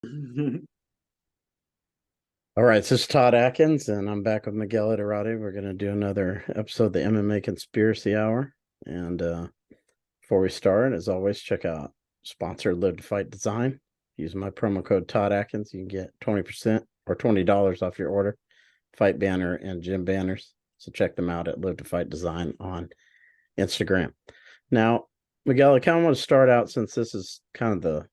All right, this is Todd Atkins, and I'm back with Miguel Iterati. We're going to do another episode of the MMA Conspiracy Hour. And before we start, as always, check out sponsor Live to Fight Design. Use my promo code Todd Atkins. You can get 20% or $20 off your order. Fight banner and gym banners. So check them out at Live to Fight Design on Instagram. Now, Miguel, I kind of want to start out since this is kind of the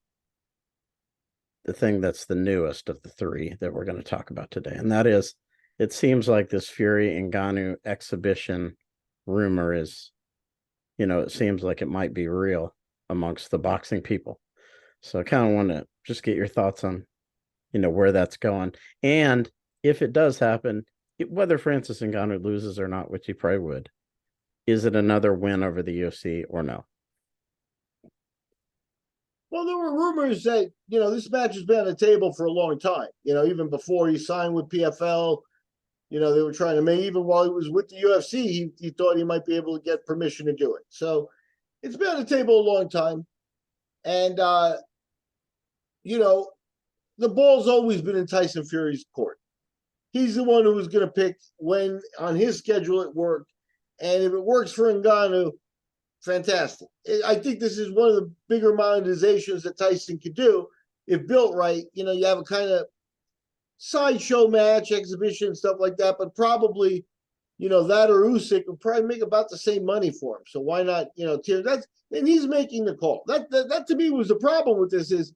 thing that's the newest of the three that we're going to talk about today. And that is, it seems like this Fury Ngannou exhibition rumor is, it seems like it might be real amongst the boxing people. So I kind of want to just get your thoughts on, where that's going. And if it does happen, whether Francis Ngannou loses or not, which he probably would, is it another win over the UFC or no? Well, there were rumors that, this match has been on the table for a long time. Even before he signed with PFL, they were trying to make, even while he was with the UFC, he thought he might be able to get permission to do it. So it's been on the table a long time. And, the ball's always been in Tyson Fury's court. He's the one who was going to pick when on his schedule it worked. And if it works for Ngannou, fantastic. I think this is one of the bigger monetizations that Tyson could do if built right. You have a kind of sideshow match, exhibition, stuff like that, but probably, that or Usyk would probably make about the same money for him. So why not, that's, and he's making the call. That to me was the problem with this is,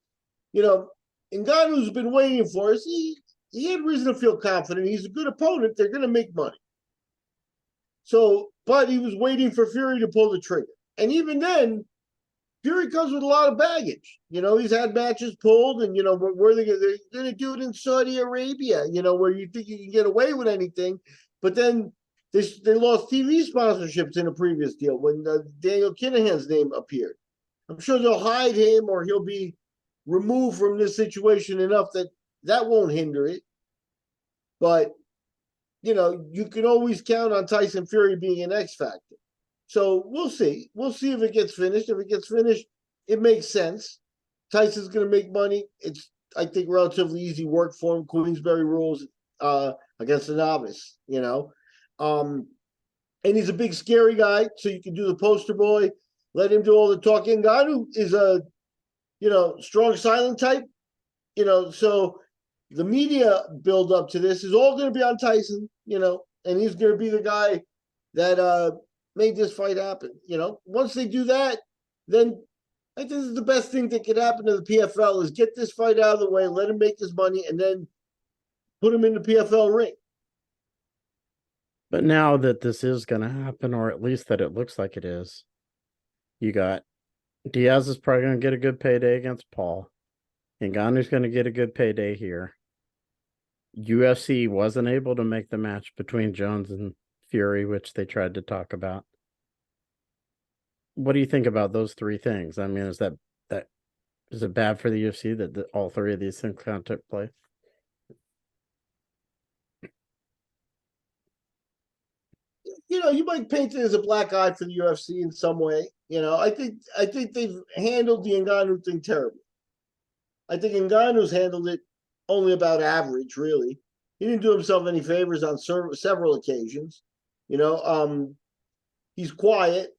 Ngannou's been waiting for us. He had reason to feel confident. He's a good opponent. They're going to make money. So, but he was waiting for Fury to pull the trigger. And even then, Fury comes with a lot of baggage. He's had matches pulled, and where they're going to do it in Saudi Arabia. Where you think you can get away with anything, but then they lost TV sponsorships in a previous deal when Daniel Kinahan's name appeared. I'm sure they'll hide him, or he'll be removed from this situation enough that won't hinder it. But you can always count on Tyson Fury being an X factor. So we'll see. We'll see if it gets finished. If it gets finished, it makes sense. Tyson's going to make money. It's, I think, relatively easy work for him. Queensberry rules against a novice, and he's a big, scary guy. So you can do the poster boy, let him do all the talking. Ngannou is a, strong, silent type. So the media build up to this is all going to be on Tyson, and he's going to be the guy that made this fight happen. Once they do that, then I think this is the best thing that could happen to the PFL is get this fight out of the way, let him make his money, and then put him in the PFL ring. But now that this is going to happen, or at least that it looks like it is, you got Diaz is probably going to get a good payday against Paul. Ngannou's going to get a good payday here. UFC wasn't able to make the match between Jones and Fury, which they tried to talk about. What do you think about those three things? I mean, is it bad for the UFC that all three of these things kind of took place? You might paint it as a black eye for the UFC in some way. I think they've handled the Ngannou thing terribly. I think Ngannou's handled it only about average, really. He didn't do himself any favors on several occasions. He's quiet,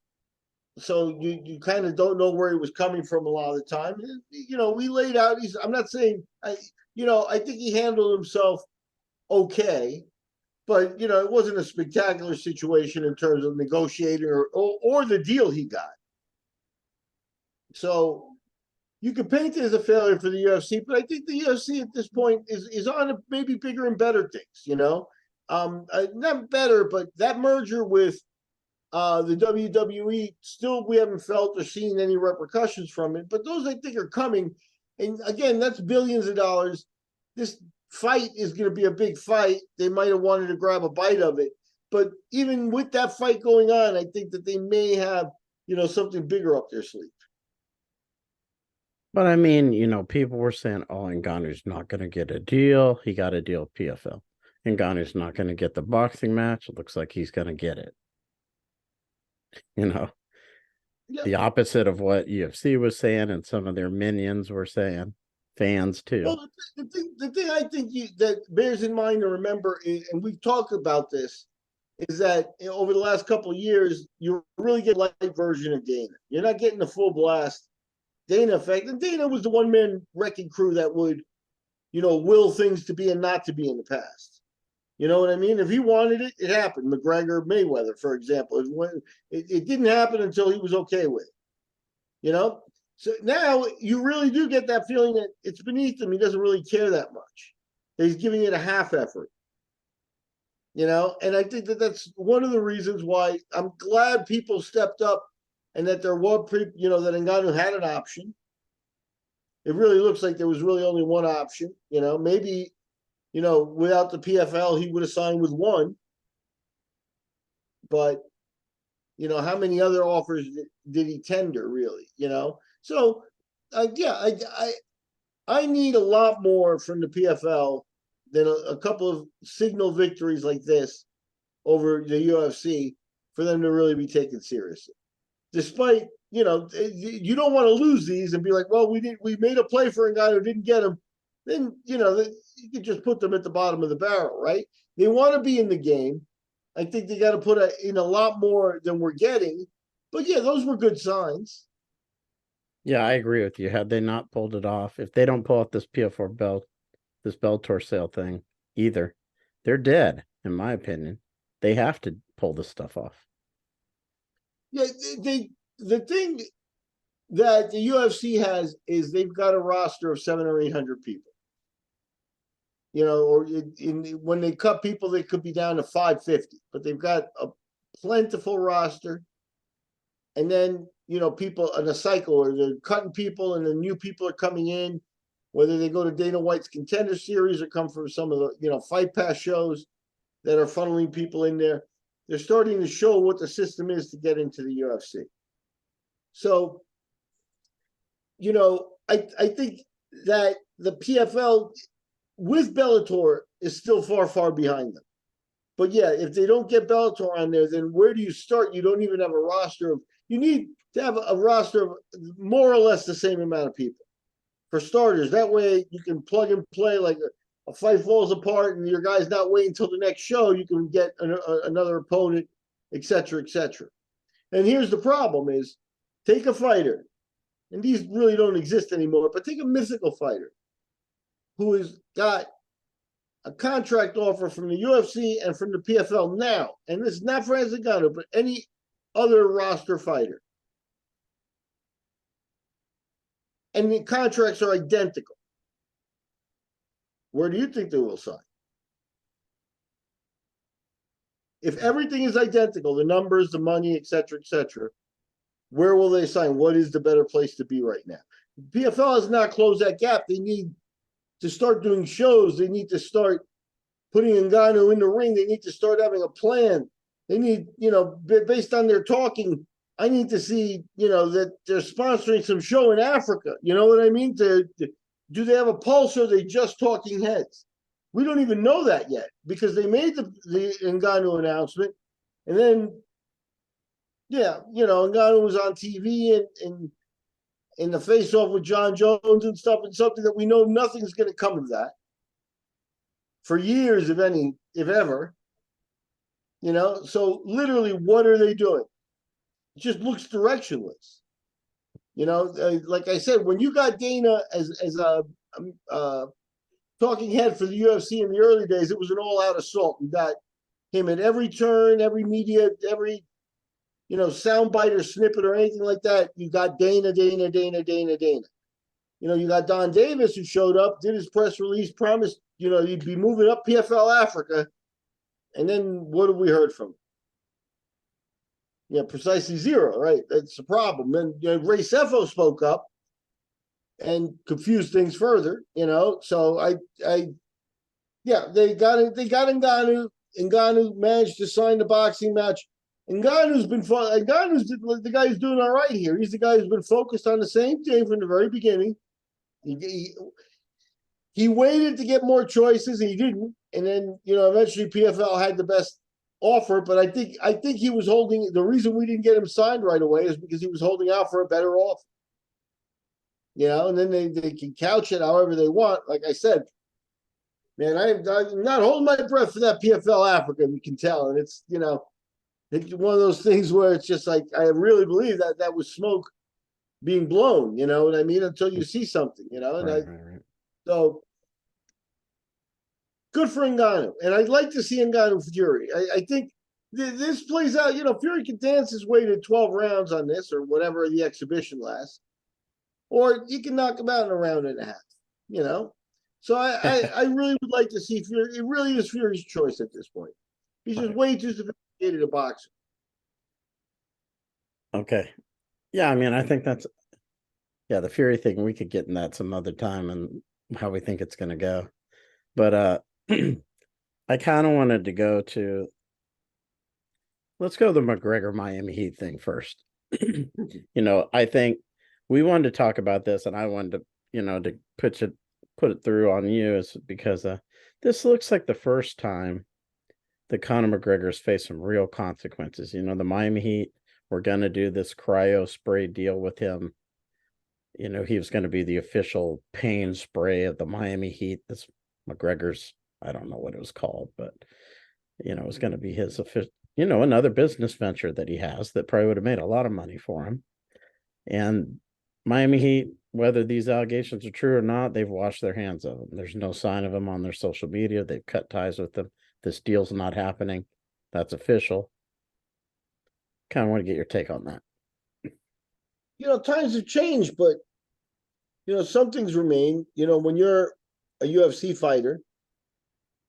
so you kind of don't know where he was coming from a lot of the time. We laid out. I'm not saying I think he handled himself okay, but it wasn't a spectacular situation in terms of negotiating or the deal he got. So you could paint it as a failure for the UFC, but I think the UFC at this point is on maybe bigger and better things. Not better, but that merger with the WWE, still we haven't felt or seen any repercussions from it, but those I think are coming. And again, that's billions of dollars. This fight is going to be a big fight. They might have wanted to grab a bite of it, but even with that fight going on, I think that they may have something bigger up their sleeve. But I mean, people were saying, "Oh, Ngannou's not going to get a deal. He got a deal with PFL. Ngannou's not going to get the boxing match. It looks like he's going to get it." The opposite of what UFC was saying and some of their minions were saying. fans too. Well, the thing I think that bears in mind to remember, and we've talked about this, is that over the last couple of years, you're really getting a light version of Dana. You're not getting the full blast Dana effect. And Dana was the one man wrecking crew that would, will things to be and not to be in the past. You know what I mean? If he wanted it, it happened. McGregor, Mayweather, for example, it didn't happen until he was okay with it. You know, so now you really do get that feeling that it's beneath him. He doesn't really care that much. He's giving it a half effort. And I think that that's one of the reasons why I'm glad people stepped up, and that there were that Ngannou had an option. It really looks like there was really only one option. Maybe without the PFL he would have signed with one, but how many other offers did he tender really? So yeah, I need a lot more from the PFL than a couple of signal victories like this over the UFC for them to really be taken seriously. Despite, you don't want to lose these and be like, well, we made a play for a guy who didn't get him. Then, you could just put them at the bottom of the barrel, right? They want to be in the game. I think they got to put in a lot more than we're getting. But yeah, those were good signs. Yeah, I agree with you. Had they not pulled it off, if they don't pull out this PFR belt, this Bellator sale thing either, they're dead, in my opinion. They have to pull this stuff off. Yeah, the thing that the UFC has is they've got a roster of 700 or 800 people. Or when they cut people, they could be down to 550, but they've got a plentiful roster. And then, people in a cycle, or they're cutting people and then new people are coming in, whether they go to Dana White's Contender Series or come from some of the, Fight Pass shows that are funneling people in there. They're starting to show what the system is to get into the UFC. So, I think that the PFL with Bellator is still far, far behind them. But yeah, if they don't get Bellator on there, then where do you start? You don't even have a roster of, you need to have a roster of more or less the same amount of people. For starters, that way you can plug and play, like a fight falls apart and your guy's not waiting until the next show, you can get another opponent, etc., etc. And here's the problem is, take a fighter, and these really don't exist anymore, but take a mythical fighter who has got a contract offer from the UFC and from the PFL now, and this is not for Ngannou, but any other roster fighter. And the contracts are identical. Where do you think they will sign? If everything is identical, the numbers, the money, etc., where will they sign? What is the better place to be right now? PFL has not closed that gap. They need to start doing shows. They need to start putting Ngannou in the ring. They need to start having a plan. They need, based on their talking, I need to see, that they're sponsoring some show in Africa. You know what I mean? Do they have a pulse, or are they just talking heads? We don't even know that yet, because they made the Ngannou announcement, and then, Ngannou was on TV and in the face-off with John Jones and stuff, and something that we know nothing's going to come of that for years, if ever. So literally, what are they doing? It just looks directionless. Like I said, when you got Dana as a talking head for the UFC in the early days, it was an all-out assault. You got him at every turn, every media, every soundbite or snippet or anything like that. You got Dana. You got Don Davis, who showed up, did his press release, promised he'd be moving up PFL Africa, and then what have we heard from him? Yeah, precisely zero, right? That's the problem. And Ray Sefo spoke up and confused things further, So they got Ngannou. Ngannou managed to sign the boxing match. Ngannou's the guy who's doing all right here. He's the guy who's been focused on the same thing from the very beginning. He waited to get more choices, and he didn't. And then, eventually PFL had the best offer, but I think he was holding. The reason we didn't get him signed right away is because he was holding out for a better offer. and then they can couch it however they want. Like I said, man, I'm not holding my breath for that PFL Africa. You can tell, and it's it's one of those things where it's just like I really believe that that was smoke being blown. You know what I mean? Until you see something, and Right. so good for Ngannou, and I'd like to see Ngannou Fury. I think this plays out. Fury can dance his way to 12 rounds on this or whatever the exhibition lasts, or you can knock him out in a round and a half. You know, so I really would like to see Fury. It really is Fury's choice at this point. He's just Right. way too sophisticated a boxer. Okay. Yeah, I mean, I think that's the Fury thing. We could get in that some other time and how we think it's going to go. But I kind of wanted to go to let's go to the McGregor Miami Heat thing first. I think we wanted to talk about this, and I wanted to, to put it through on you is because this looks like the first time that Conor McGregor's faced some real consequences. The Miami Heat were going to do this cryo spray deal with him. He was going to be the official pain spray of the Miami Heat. This McGregor's, I don't know what it was called, but it was going to be his official, another business venture that he has that probably would have made a lot of money for him. And Miami Heat, whether these allegations are true or not, they've washed their hands of them. There's no sign of them on their social media. They've cut ties with them. This deal's not happening. That's official. Kind of want to get your take on that. Times have changed, but some things remain. When you're a UFC fighter,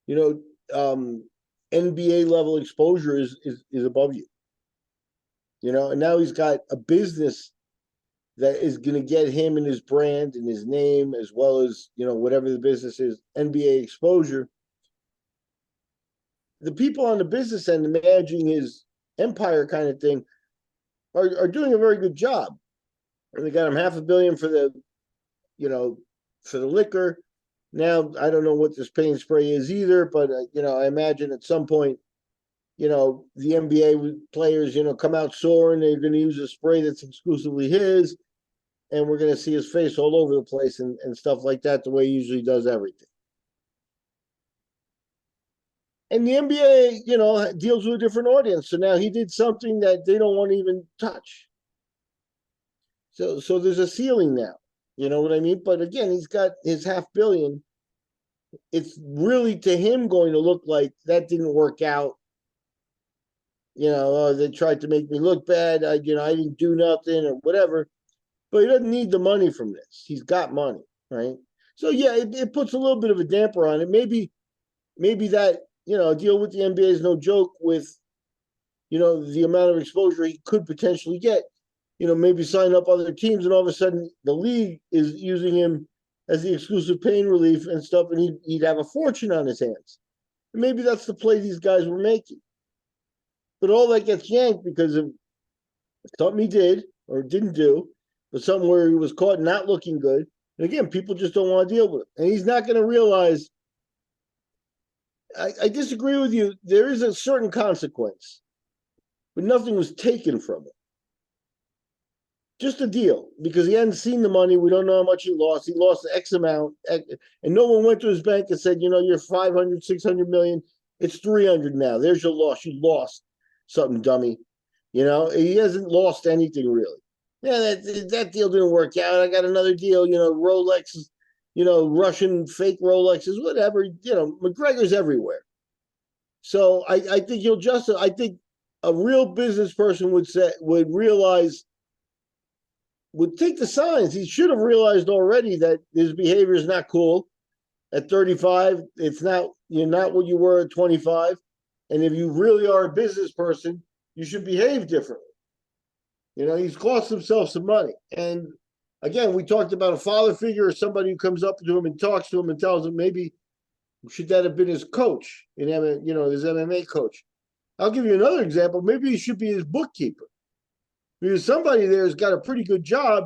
NBA level exposure is above you. And now he's got a business that is going to get him and his brand and his name, as well as whatever the business is, NBA exposure. The people on the business end managing his empire kind of thing are doing a very good job. And they got him $500 million for the for the liquor. Now I don't know what this paint spray is either, but I imagine at some point the NBA players come out sore and they're going to use a spray that's exclusively his, and we're going to see his face all over the place and stuff like that, the way he usually does everything. And the NBA, deals with a different audience. So now he did something that they don't want to even touch. So there's a ceiling now. You know what I mean? But again, he's got his $500 million. It's really to him going to look like that didn't work out. They tried to make me look bad. I didn't do nothing or whatever. But he doesn't need the money from this. He's got money, right? So yeah, it puts a little bit of a damper on it. Maybe that deal with the NBA is no joke with the amount of exposure he could potentially get. Maybe sign up other teams, and all of a sudden the league is using him as the exclusive pain relief and stuff, and he'd have a fortune on his hands. And maybe that's the play these guys were making. But all that gets yanked because of something he did or didn't do, but something where he was caught not looking good. And again, people just don't want to deal with it. And he's not going to realize. I disagree with you. There is a certain consequence, but nothing was taken from it. Just a deal, because he hadn't seen the money. We don't know how much he lost. He lost X amount, and no one went to his bank and said, you're 500, 600 million. It's 300 now. There's your loss. You lost something, dummy. He hasn't lost anything really. Yeah, that deal didn't work out. I got another deal. Rolexes, Russian fake Rolexes, whatever. McGregor's everywhere. So I think I think a real business person would realize. Would take the signs. He should have realized already that his behavior is not cool. At 35, you're not what you were at 25. And if you really are a business person, you should behave differently. He's cost himself some money. And again, we talked about a father figure or somebody who comes up to him and talks to him and tells him maybe should that have been his coach his MMA coach. I'll give you another example. Maybe he should be his bookkeeper. Because somebody there has got a pretty good job,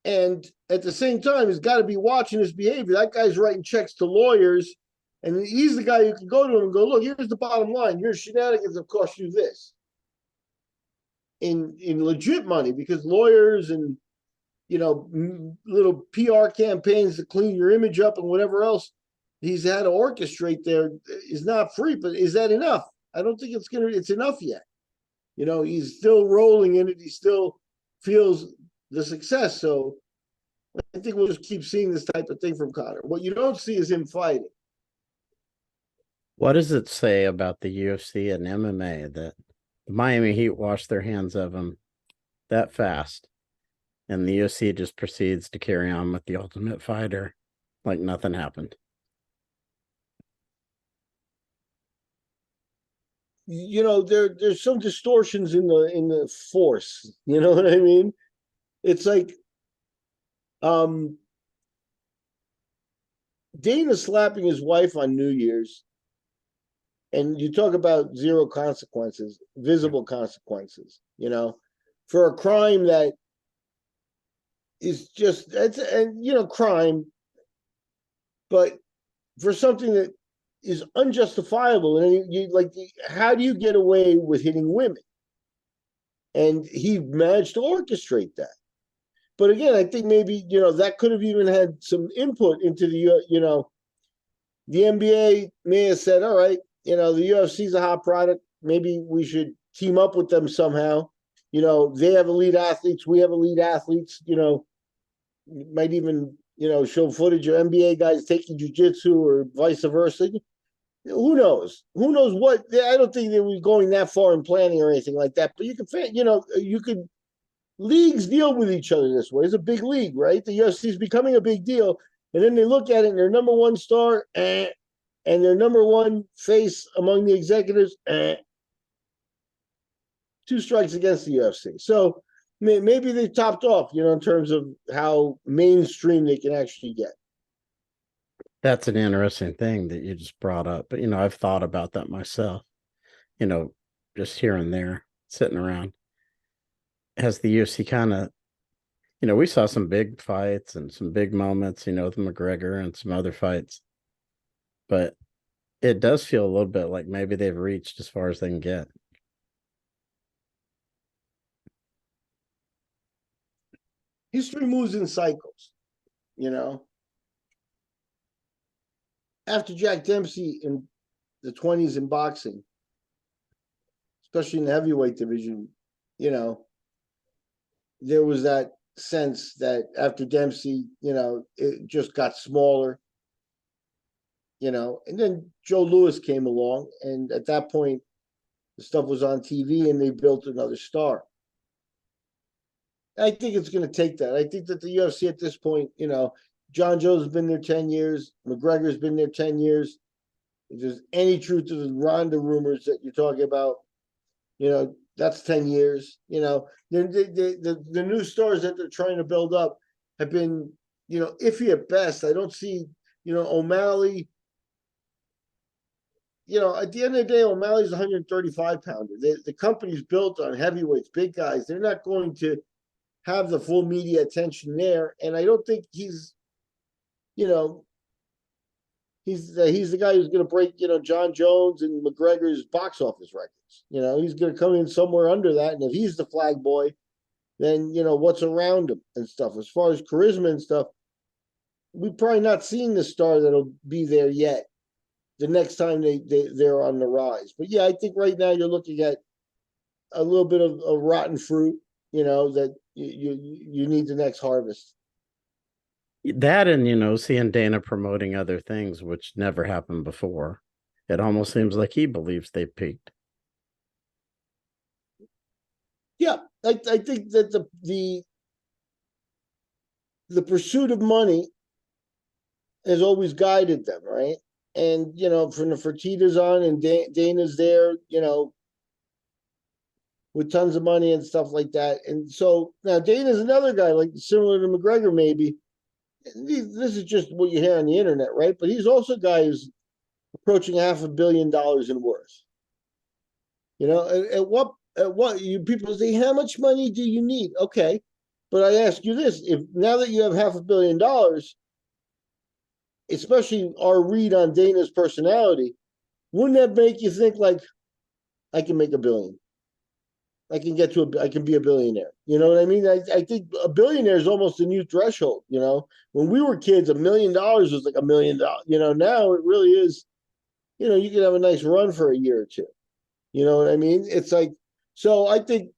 and at the same time, has got to be watching his behavior. That guy's writing checks to lawyers, and he's the guy who can go to him and go, look, here's the bottom line. Your shenanigans have cost you this. In legit money, because lawyers and little PR campaigns to clean your image up and whatever else he's had to orchestrate there is not free. But is that enough? I don't think it's enough yet. He's still rolling in it. He still feels the success. So I think we'll just keep seeing this type of thing from Conor. What you don't see is him fighting. What does it say about the UFC and MMA that the Miami Heat washed their hands of him that fast, and the UFC just proceeds to carry on with the Ultimate Fighter like nothing happened? There's some distortions in the force. You know what I mean? It's like Dana slapping his wife on New Year's, and you talk about zero consequences, visible consequences, for a crime that is just crime, but for something that is unjustifiable. And how do you get away with hitting women? And he managed to orchestrate that. But again, I think maybe that could have even had some input into the NBA may have said, all right, the UFC is a hot product. Maybe we should team up with them somehow. They have elite athletes. We have elite athletes. Might even show footage of NBA guys taking jujitsu or vice versa. Who knows? Who knows what? I don't think they were going that far in planning or anything like that. But you could leagues deal with each other this way. It's a big league, right? The UFC is becoming a big deal, and then they look at it and their number one star, and their number one face among the executives, two strikes against the UFC. So maybe they topped off, in terms of how mainstream they can actually get. That's an interesting thing that you just brought up. But I've thought about that myself. You know, just here and there, sitting around. Has the UFC kind of, we saw some big fights and some big moments, with McGregor and some other fights, but it does feel a little bit like maybe they've reached as far as they can get. History moves in cycles, you know. After Jack Dempsey in the 20s in boxing, especially in the heavyweight division, there was that sense that after Dempsey, it just got smaller, and then Joe Louis came along, and at that point, the stuff was on TV and they built another star. I think it's going to take that. I think that the UFC at this point, John Jones has been there 10 years. McGregor's been there 10 years. If there's any truth to the Ronda rumors that you're talking about, that's 10 years. The new stars that they're trying to build up have been, iffy at best. I don't see, O'Malley. At the end of the day, O'Malley's a 135 pounder. The company's built on heavyweights, big guys. They're not going to have the full media attention there. And I don't think he's the guy who's going to break, John Jones and McGregor's box office records. He's going to come in somewhere under that. And if he's the flag boy, then, what's around him and stuff. As far as charisma and stuff, we've probably not seen the star that'll be there yet the next time they're on the rise. But yeah, I think right now you're looking at a little bit of rotten fruit, that you need the next harvest. That and, seeing Dana promoting other things, which never happened before. It almost seems like he believes they peaked. Yeah, I think that the pursuit of money has always guided them, right? And from the Fertitas on, and Dana's there, with tons of money and stuff like that. And so now Dana's another guy, like similar to McGregor, maybe. This is just what you hear on the internet, right? But he's also a guy who's approaching $500 million in worth. At what you people say, how much money do you need? Okay, but I ask you this: if now that you have $500 million, especially our read on Dana's personality, wouldn't that make you think like, I can make $1 billion? I can get to I can be a billionaire. You know what I mean? I think a billionaire is almost a new threshold. You know, when we were kids, $1 million was like $1 million. You know, now it really is. You know, you can have a nice run for a year or two. You know what I mean? It's like, so I think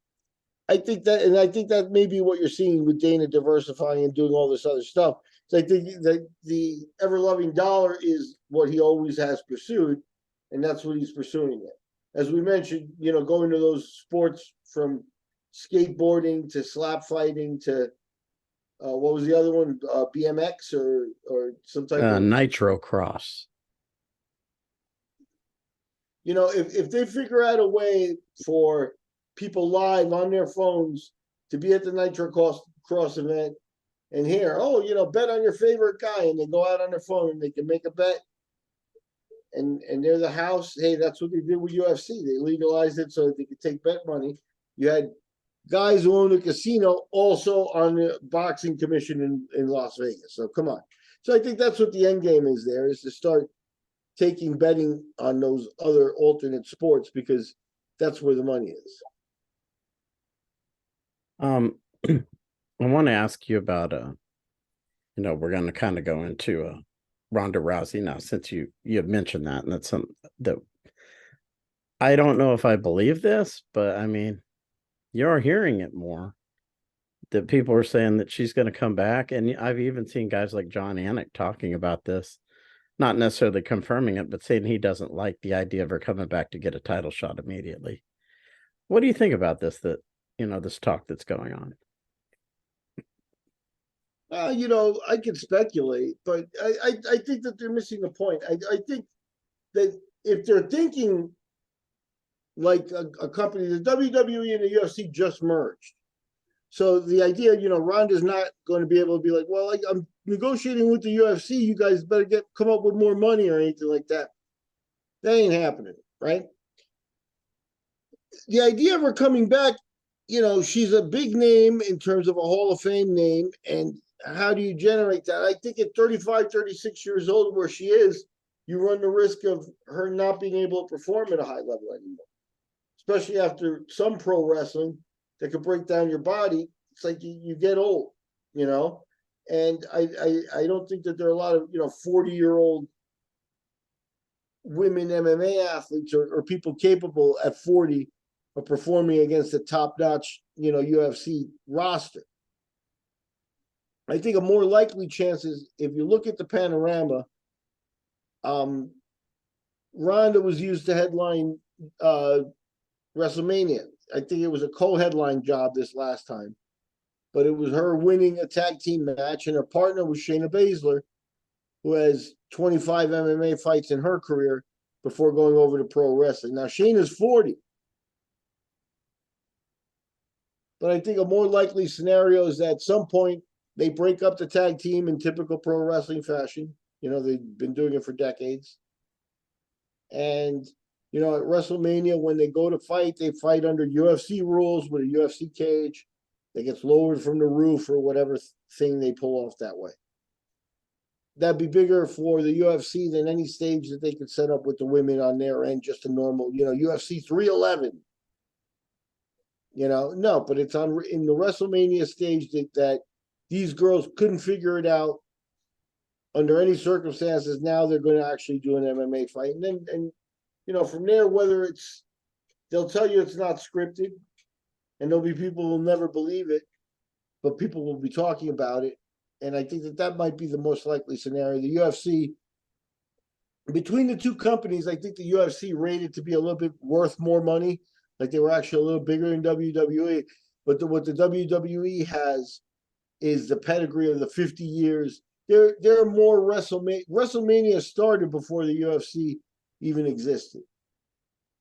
that may be what you're seeing with Dana diversifying and doing all this other stuff. So I think that the ever loving dollar is what he always has pursued, and that's what he's pursuing it. As we mentioned, you know, going to those sports from skateboarding to slap fighting to what was the other one, BMX or some type of, Nitro Cross. you know, if they figure out a way for people live on their phones to be at the Cross event and hear, oh, you know, bet on your favorite guy, and they go out on their phone and they can make a bet, and they're the house. Hey, that's what they did with UFC. They legalized it so that they could take bet money. You had guys who own a casino also on the boxing commission in Las Vegas. So come on. So I think that's what the end game is there, is to start taking betting on those other alternate sports, because that's where the money is. I want to ask you about you know, we're going to kind of go into Ronda Rousey now, since you have mentioned that, and that's something that I don't know if I believe this, but I mean, you're hearing it more, that people are saying that she's going to come back, and I've even seen guys like John Anik talking about this, not necessarily confirming it, but saying he doesn't like the idea of her coming back to get a title shot immediately. What do you think about this? That, you know, this talk that's going on. You know, I could speculate, but I think that they're missing the point. I think that if they're thinking like a company, the WWE and the UFC just merged. So the idea, you know, Ronda's not going to be able to be like, well, I'm negotiating with the UFC. You guys better come up with more money or anything like that. That ain't happening, right? The idea of her coming back, you know, she's a big name in terms of a Hall of Fame name. And how do you generate that? I think at 35, 36 years old, where she is, you run the risk of her not being able to perform at a high level anymore, especially after some pro wrestling that could break down your body. It's like you get old, you know? And I don't think that there are a lot of, you know, 40-year-old women MMA athletes or people capable at 40 of performing against a top-notch, you know, UFC roster. I think a more likely chance is, if you look at the panorama, Ronda was used to headline WrestleMania. I think it was a co-headline job this last time, but it was her winning a tag team match, and her partner was Shayna Baszler, who has 25 MMA fights in her career before going over to pro wrestling. Now, Shayna's 40. But I think a more likely scenario is that at some point they break up the tag team in typical pro wrestling fashion. You know, they've been doing it for decades. And, you know, at WrestleMania, when they go to fight, they fight under UFC rules with a UFC cage that gets lowered from the roof or whatever thing they pull off that way. That'd be bigger for the UFC than any stage that they could set up with the women on their end, just a normal, you know, UFC 311. You know, no, but it's on in the WrestleMania stage that these girls couldn't figure it out under any circumstances. Now they're going to actually do an MMA fight, and then, and you know, from there, whether it's, they'll tell you it's not scripted, and there'll be people who will never believe it, but people will be talking about it, and I think that might be the most likely scenario. The UFC, between the two companies, I think the UFC rated to be a little bit worth more money. Like they were actually a little bigger than WWE. But what the WWE has is the pedigree of the 50 years. There are more WrestleMania. WrestleMania started before the UFC even existed.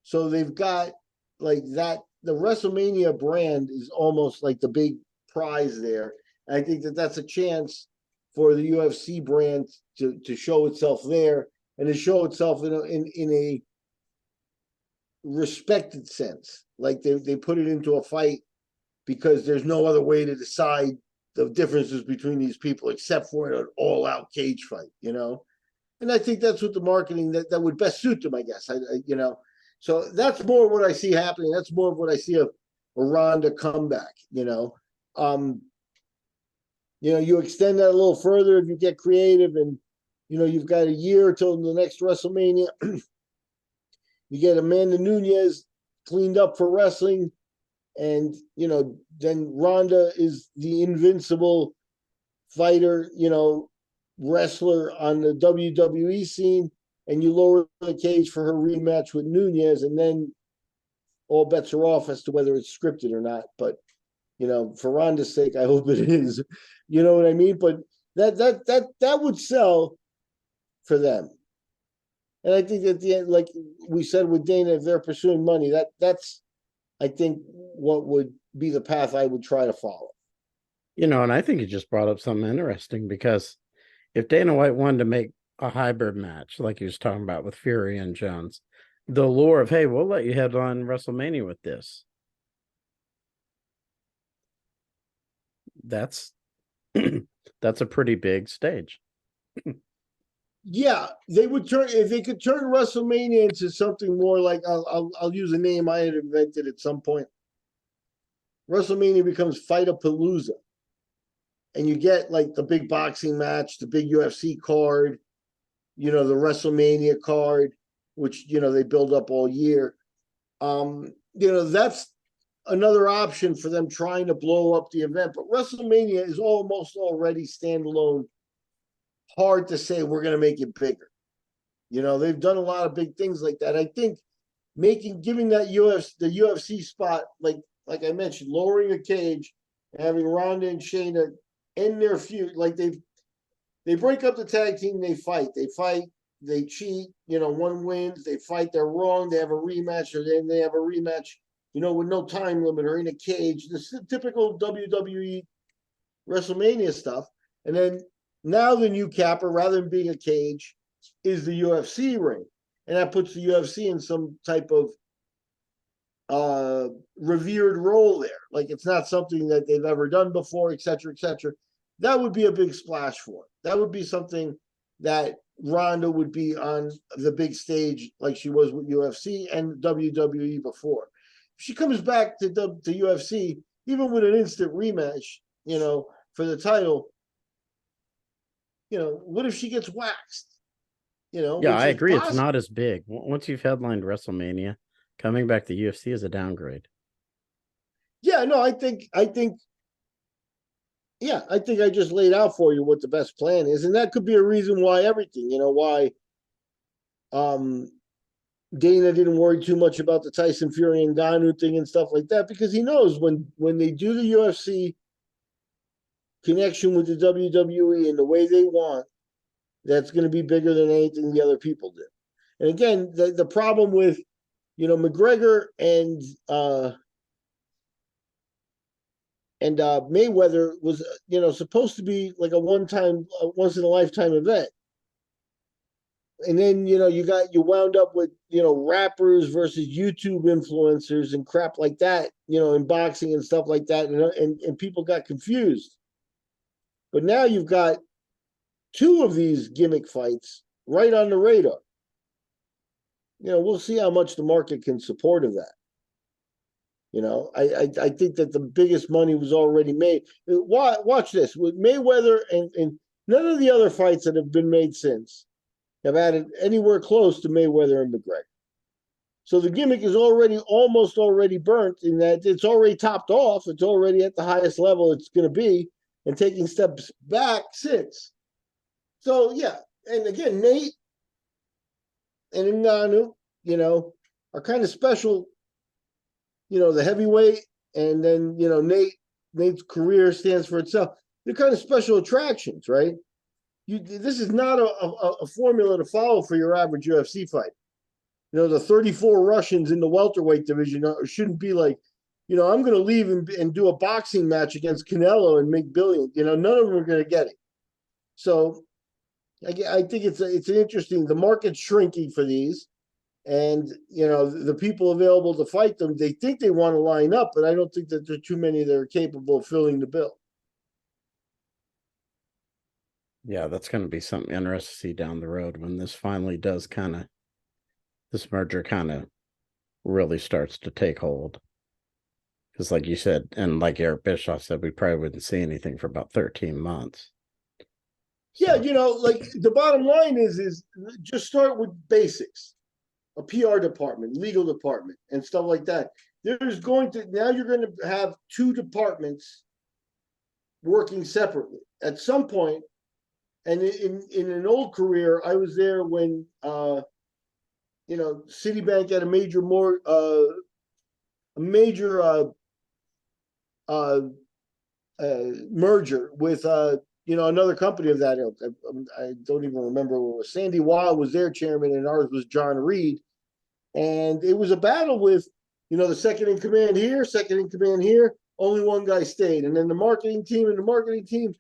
So they've got like that. The WrestleMania brand is almost like the big prize there. And I think that's a chance for the UFC brand to show itself there, and to show itself in a respected sense. Like they put it into a fight because there's no other way to decide the differences between these people except for an all-out cage fight, you know? And I think that's what the marketing that would best suit them, I guess. You know, so that's more what I see happening. That's more of what I see of Ronda comeback. Um, you extend that a little further if you get creative, and you've got a year till the next WrestleMania. You get Amanda Nunes cleaned up for wrestling, and then Ronda is the invincible fighter, wrestler on the WWE scene, and you lower the cage for her rematch with Nunes, and then all bets are off as to whether it's scripted or not. But for Ronda's sake, I hope it is. You know what I mean? But that would sell for them. And I think at the end, like we said with Dana, if they're pursuing money, that's I think what would be the path I would try to follow. And I think you just brought up something interesting, because if Dana White wanted to make a hybrid match, like he was talking about with Fury and Jones, the lure of, hey, we'll let you headline WrestleMania with this. That's that's a pretty big stage. Yeah, they would turn if they could turn WrestleMania into something more like I'll use a name I had invented at some point. WrestleMania becomes Fight-a-Palooza, and you get like the big boxing match, the big UFC card, the WrestleMania card, which they build up all year. That's another option for them trying to blow up the event. But WrestleMania is almost already standalone. Hard to say we're going to make it bigger. They've done a lot of big things like that. I think giving that the UFC spot, like I mentioned, lowering a cage, having Ronda and Shayna end their feud, like they break up the tag team, they fight, they cheat, one wins, they fight, they're wrong, they have a rematch, or then they have a rematch, with no time limit or in a cage, the typical WWE WrestleMania stuff. And then now the new capper, rather than being a cage, is the UFC ring. And that puts the UFC in some type of revered role there. Like it's not something that they've ever done before, et cetera, et cetera. That would be a big splash for it. That would be something that Ronda would be on the big stage like she was with UFC and WWE before. If she comes back to UFC, even with an instant rematch, for the title, what if she gets waxed? Yeah, Which I is agree. It's possible. not as big. Once you've headlined WrestleMania, coming back to UFC is a downgrade. Yeah, no, yeah, I think I just laid out for you what the best plan is, and that could be a reason why everything, why um Dana didn't worry too much about the Tyson Fury and Ngannou thing and stuff like that, because he knows when they do the UFC connection with the WWE in the way they want, that's going to be bigger than anything the other people do. And again, the problem with McGregor and Mayweather was supposed to be like a once in a lifetime event, and then you wound up with rappers versus YouTube influencers and crap like that, in boxing and stuff like that, and people got confused. But now you've got two of these gimmick fights right on the radar. We'll see how much the market can support of that. I think that the biggest money was already made. Watch this with Mayweather and none of the other fights that have been made since have added anywhere close to Mayweather and McGregor. So the gimmick is almost already burnt in that it's already topped off. It's already at the highest level it's going to be, and taking steps back since. So yeah, and again, Nate and Ngannou, are kind of special. The heavyweight, and then Nate's career stands for itself. They're kind of special attractions, right? This is not a formula to follow for your average UFC fight. The 34 Russians in the welterweight division shouldn't be like, I'm going to leave and do a boxing match against Canelo and make billions. None of them are going to get it. So I think it's an interesting. The market's shrinking for these, and the people available to fight them, they think they want to line up, but I don't think that there are too many that are capable of filling the bill. Yeah, that's going to be something interesting to see down the road when this finally does this merger kind of really starts to take hold. Because, like you said, and like Eric Bischoff said, we probably wouldn't see anything for about 13 months. Yeah, So, like the bottom line is just start with basics, a PR department, legal department, and stuff like that. There's going to now you're going to have two departments working separately at some point. And in an old career, I was there when Citibank had a major uh, merger with another company of that ilk. I don't even remember what it was. Sandy Weil was their chairman, and ours was John Reed, and it was a battle with the second in command here, second in command here. Only one guy stayed, and then the marketing team,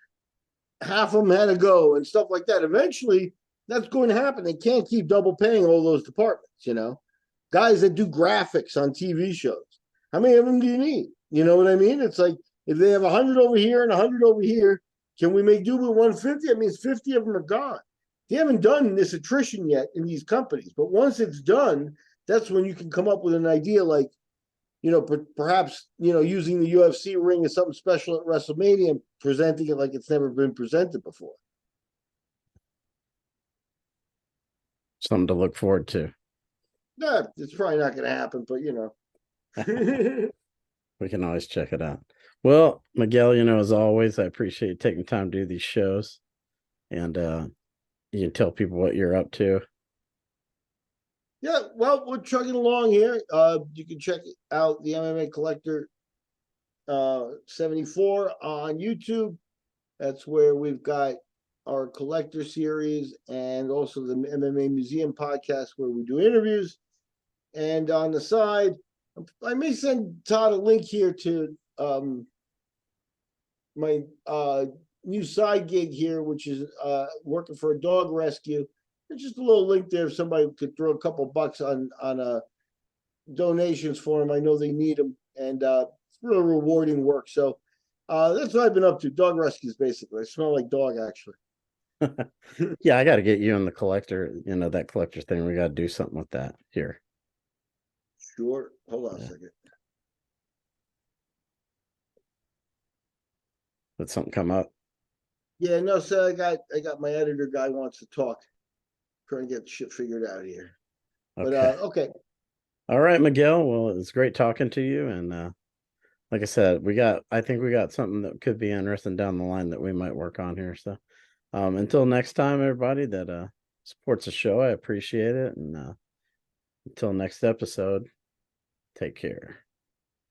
half of them had to go, and stuff like that. Eventually, that's going to happen. They can't keep double paying all those departments. Guys that do graphics on TV shows. How many of them do you need? You know what I mean? It's like if they have 100 over here and 100 over here, can we make do with 150? That means 50 of them are gone. They haven't done this attrition yet in these companies, but once it's done, that's when you can come up with an idea like, perhaps, using the UFC ring as something special at WrestleMania and presenting it like it's never been presented before. something to look forward to. Yeah, it's probably not going to happen, but We can always check it out. Well, Miguel, as always, I appreciate you taking time to do these shows. And you can tell people what you're up to. Yeah, well, we're chugging along here. You can check out the MMA Collector 74 on YouTube. That's where we've got our collector series and also the MMA Museum podcast where we do interviews. And on the side, I may send Todd a link here to my new side gig here, which is working for a dog rescue. There's just a little link there if somebody could throw a couple bucks on donations for them. I know they need them, and it's really rewarding work. So that's what I've been up to. Dog rescues, basically. I smell like dog, actually. Yeah, I got to get you in the collector, that collector thing. We got to do something with that here. Sure. Hold on a second. Did something come up? Yeah, no, so I got my editor guy wants to talk. Trying to get shit figured out here. But Okay. okay. All right, Miguel. Well, it's great talking to you. And like I said, I think we got something that could be interesting down the line that we might work on here. So until next time, everybody that supports the show, I appreciate it. And until next episode, take care.